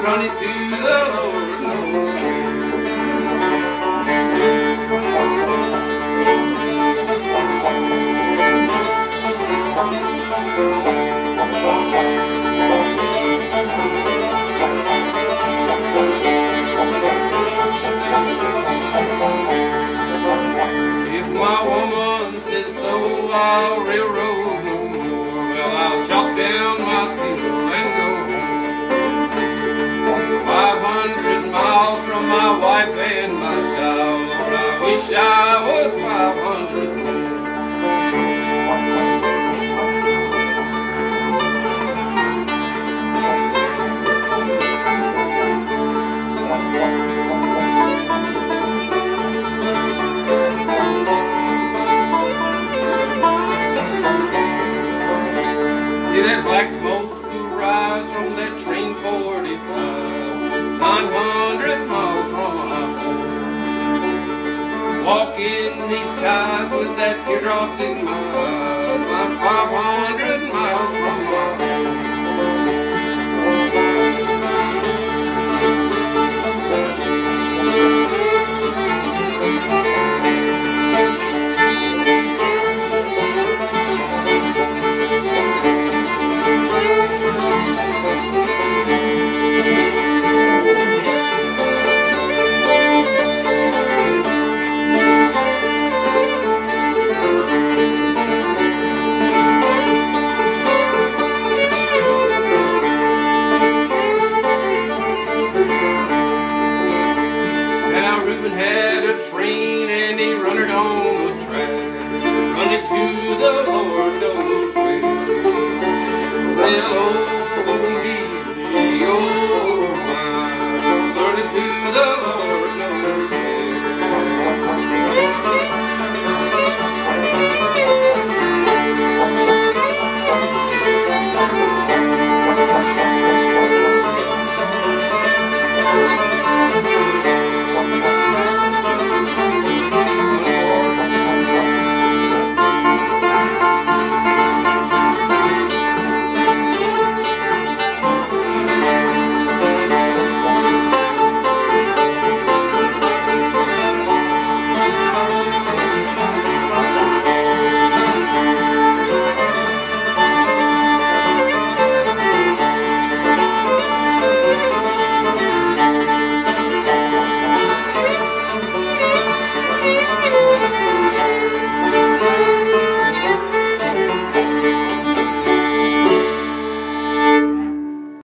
run it to the Lord knows if my woman says so, I'll railroad no more. Well, I'll chop down my steel and go home. 500 miles from my wife and my child. Lord, I wish I was 500 more. See that black smoke rise from that train 45, 900 miles from my home. Walking these skies with that teardrops in my eyes, I'm 500 miles from my home. Reuben had a train and he run it on the tracks, run it to the Lord knows where. Well,